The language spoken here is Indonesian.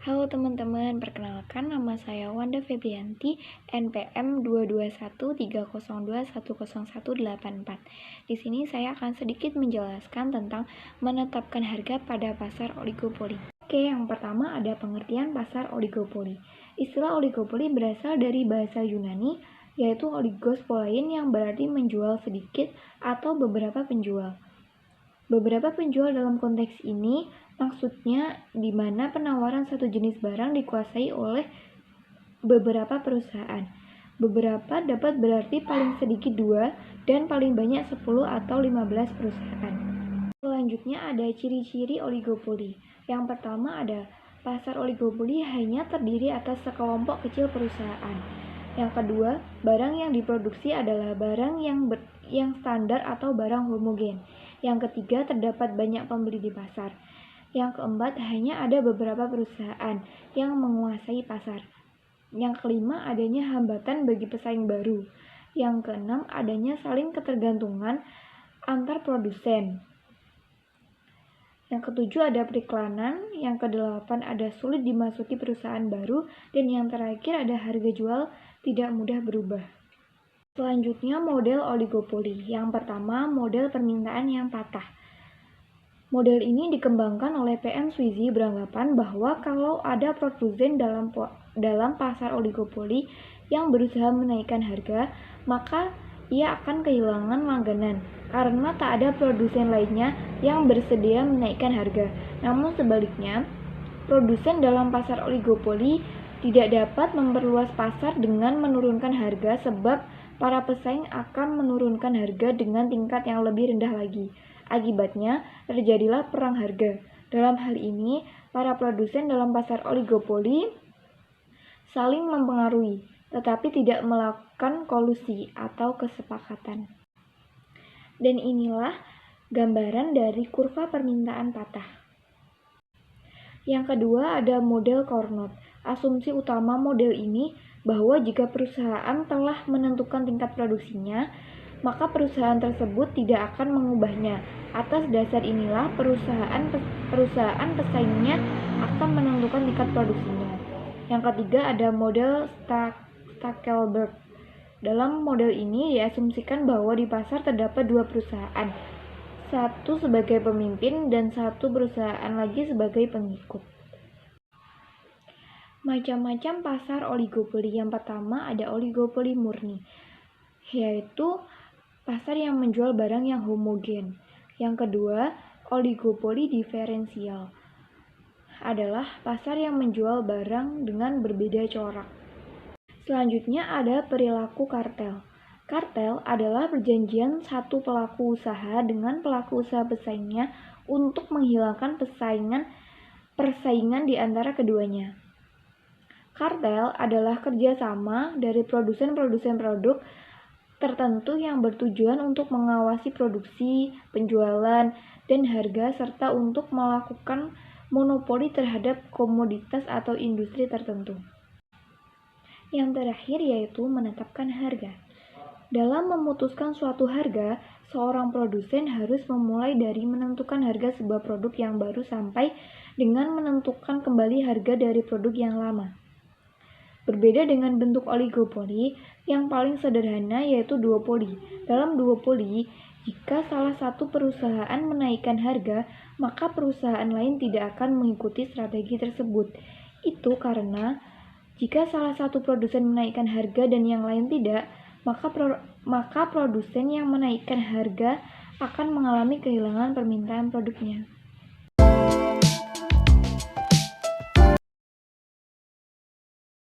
Halo teman-teman, perkenalkan nama saya Wanda Febrianti, NPM 22130210184. Di sini saya akan sedikit menjelaskan tentang menetapkan harga pada pasar oligopoli. Oke, yang pertama ada pengertian pasar oligopoli. Istilah oligopoli berasal dari bahasa Yunani, yaitu oligos polain yang berarti menjual sedikit atau beberapa penjual. Beberapa penjual dalam konteks ini maksudnya di mana penawaran satu jenis barang dikuasai oleh beberapa perusahaan. Beberapa dapat berarti paling sedikit 2 dan paling banyak 10 atau 15 perusahaan. Selanjutnya ada ciri-ciri oligopoli. Yang pertama ada pasar oligopoli hanya terdiri atas sekelompok kecil perusahaan. Yang kedua, barang yang diproduksi adalah barang yang standar atau barang homogen. Yang ketiga, terdapat banyak pembeli di pasar. Yang keempat, hanya ada beberapa perusahaan yang menguasai pasar. Yang kelima, adanya hambatan bagi pesaing baru. Yang keenam, adanya saling ketergantungan antar produsen. Yang ketujuh, ada periklanan. Yang kedelapan, ada sulit dimasuki perusahaan baru. Dan yang terakhir, ada harga jual tidak mudah berubah. Selanjutnya, model oligopoli. Yang pertama, model permintaan yang patah. Model ini dikembangkan oleh PM Sweezy beranggapan bahwa kalau ada produsen dalam pasar oligopoli yang berusaha menaikkan harga, maka ia akan kehilangan langganan karena tak ada produsen lainnya yang bersedia menaikkan harga. Namun sebaliknya, produsen dalam pasar oligopoli tidak dapat memperluas pasar dengan menurunkan harga sebab para pesaing akan menurunkan harga dengan tingkat yang lebih rendah lagi. Akibatnya, terjadilah perang harga. Dalam hal ini, para produsen dalam pasar oligopoli saling mempengaruhi, tetapi tidak melakukan kolusi atau kesepakatan. Dan inilah gambaran dari kurva permintaan patah. Yang kedua ada model Carnot. Asumsi utama model ini bahwa jika perusahaan telah menentukan tingkat produksinya, maka perusahaan tersebut tidak akan mengubahnya. Atas dasar inilah perusahaan pesaingnya akan menentukan tingkat produksinya. Yang ketiga ada model Stackelberg. Dalam model ini diasumsikan bahwa di pasar terdapat dua perusahaan, satu sebagai pemimpin dan satu perusahaan lagi sebagai pengikut. Macam-macam pasar oligopoli. Yang pertama ada oligopoli murni, yaitu pasar yang menjual barang yang homogen. Yang kedua, oligopoli diferensial adalah pasar yang menjual barang dengan berbeda corak. Selanjutnya ada perilaku kartel. Kartel adalah perjanjian satu pelaku usaha dengan pelaku usaha pesaingnya untuk menghilangkan persaingan di antara keduanya. Kartel adalah kerjasama dari produsen-produsen produk tertentu yang bertujuan untuk mengawasi produksi, penjualan, dan harga serta untuk melakukan monopoli terhadap komoditas atau industri tertentu. Yang terakhir yaitu menetapkan harga. Dalam memutuskan suatu harga, seorang produsen harus memulai dari menentukan harga sebuah produk yang baru sampai dengan menentukan kembali harga dari produk yang lama. Berbeda dengan bentuk oligopoli, yang paling sederhana yaitu duopoli. Dalam duopoli, jika salah satu perusahaan menaikkan harga, maka perusahaan lain tidak akan mengikuti strategi tersebut. Itu karena jika salah satu produsen menaikkan harga dan yang lain tidak, maka produsen yang menaikkan harga akan mengalami kehilangan permintaan produknya.